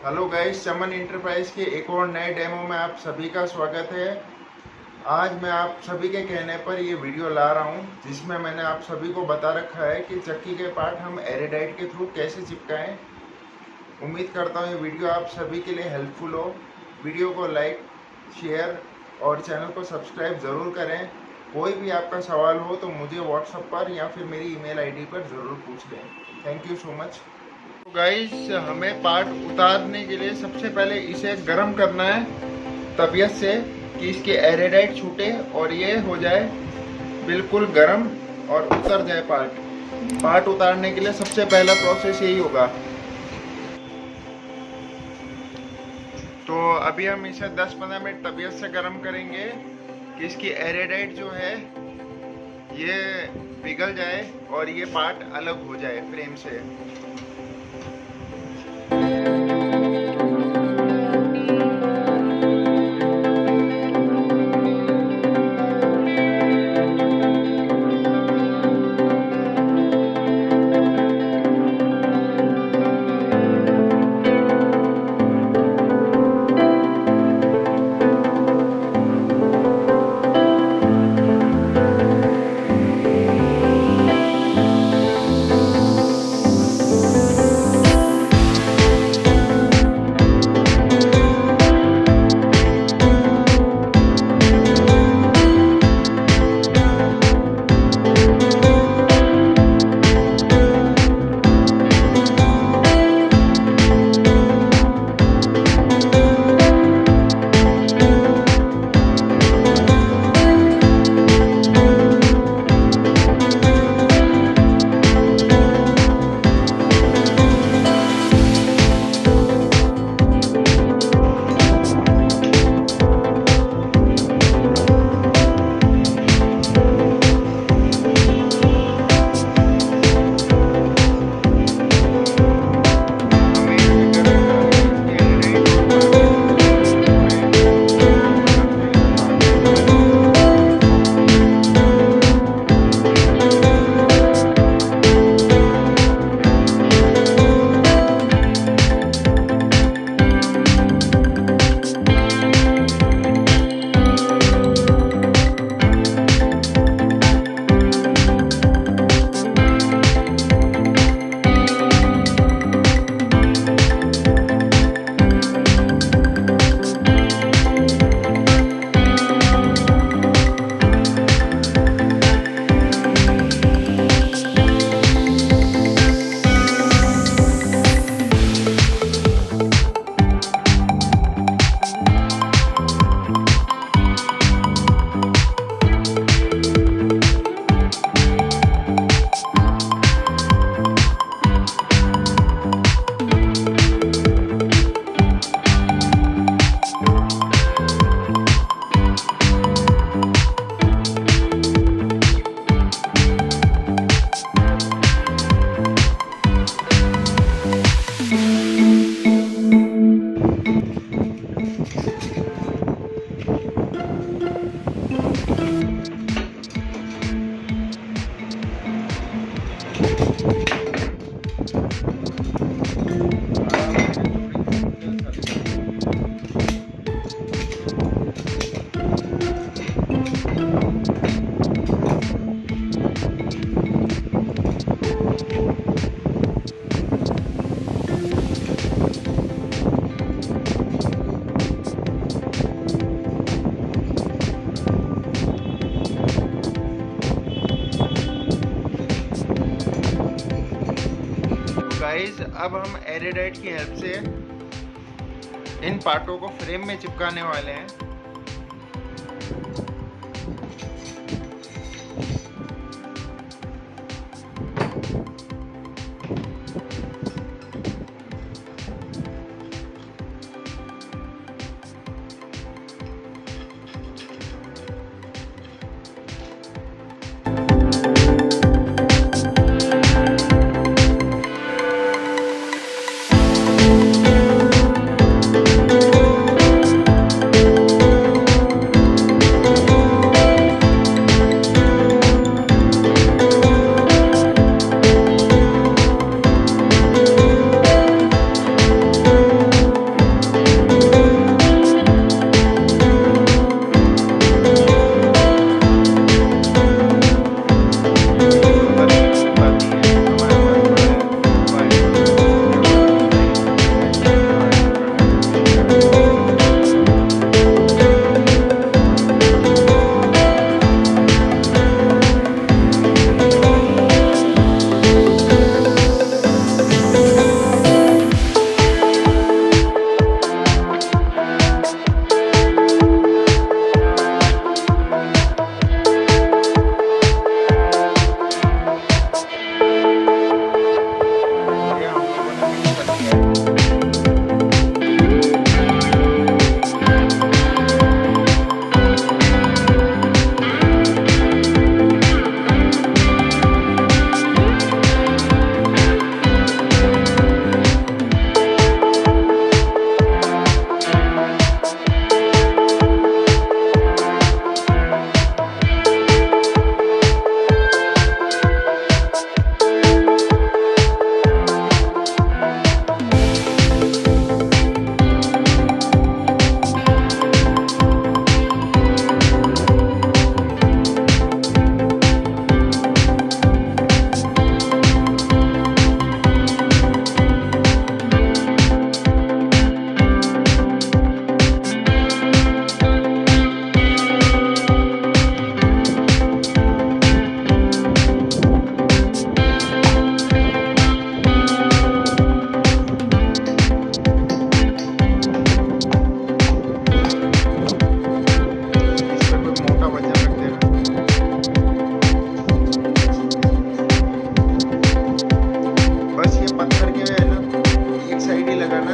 Hello guys, चमन enterprise के एक और नए डेमो में आप सभी का स्वागत है। आज मैं आप सभी के कहने पर ये वीडियो ला रहा हूँ, जिसमें मैंने आप सभी को बता रखा है कि चक्की के पार्ट हम एरेडाइट के थ्रू कैसे चिपकाएं। उम्मीद करता हूँ ये वीडियो आप सभी के लिए हेल्पफुल हो। वीडियो को लाइक, शेयर और चैनल को सब्सक्राइब ज़रूर करें। कोई भी आपका सवाल हो तो मुझे व्हाट्सएप पर या फिर मेरी ईमेल आईडी पर ज़रूर पूछ लें। Thank you so much. तो गाइस, हमें पार्ट उतारने के लिए सबसे पहले इसे गर्म करना है तबीयत से, कि इसके एरेडाइट छूटे और ये हो जाए बिल्कुल गर्म और उतर जाए पार्ट उतारने के लिए सबसे पहला प्रोसेस यही होगा। तो अभी हम इसे 10-15 मिनट तबीयत से गर्म करेंगे कि इसकी एरेडाइट जो है ये पिघल जाए और ये पार्ट अलग हो जाए फ्रेम से। गाइस, अब हम एरेडाइट की हेल्प से इन पार्टों को फ्रेम में चिपकाने वाले हैं।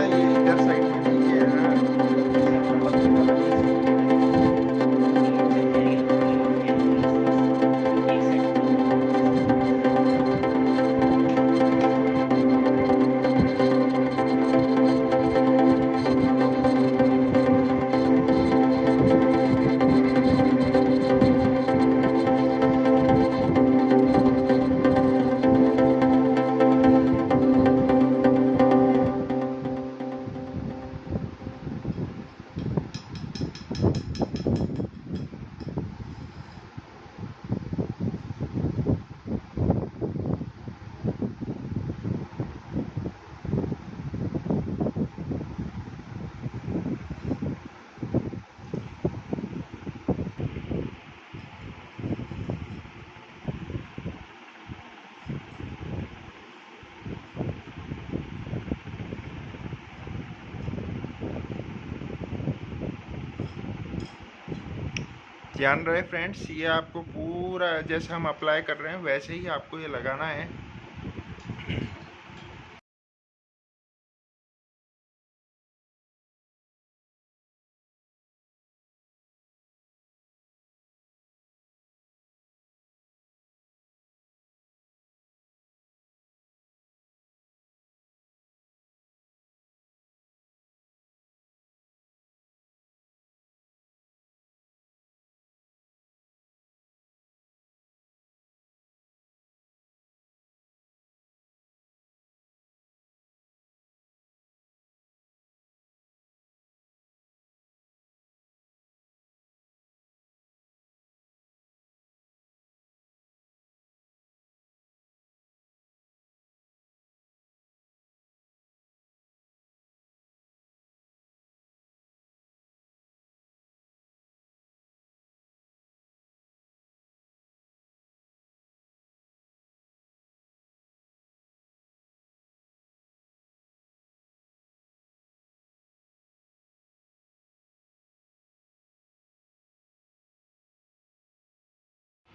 ना ये इधर साइड में नहीं, ये है ध्यान रहे फ्रेंड्स, ये आपको पूरा जैसे हम अप्लाई कर रहे हैं वैसे ही आपको ये लगाना है।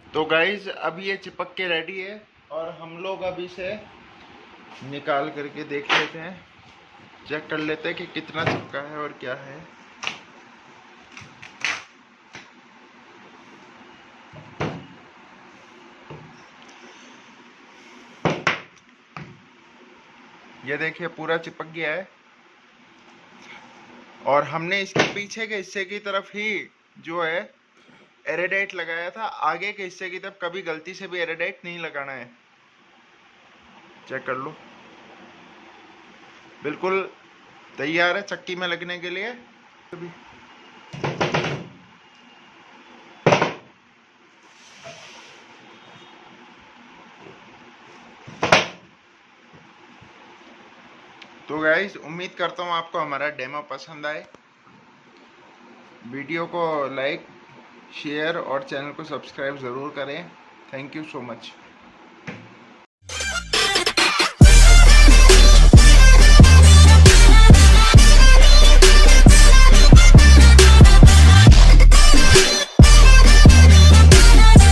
तो गाइज अब ये चिपक के रेडी है और हम लोग अब इसे निकाल करके देख लेते हैं, चेक कर लेते हैं कि कितना चिपका है और क्या है। ये देखिए पूरा चिपक गया है और हमने इसके पीछे के हिस्से की तरफ ही जो है एरेडाइट लगाया था, आगे के हिस्से की तरफ कभी गलती से भी एरेडाइट नहीं लगाना है। चेक कर लो, बिल्कुल तैयार है चक्की में लगने के लिए। तो गाइस उम्मीद करता हूँ आपको हमारा डेमो पसंद आए। वीडियो को लाइक, शेयर और चैनल को सब्सक्राइब ज़रूर करें। Thank you so much.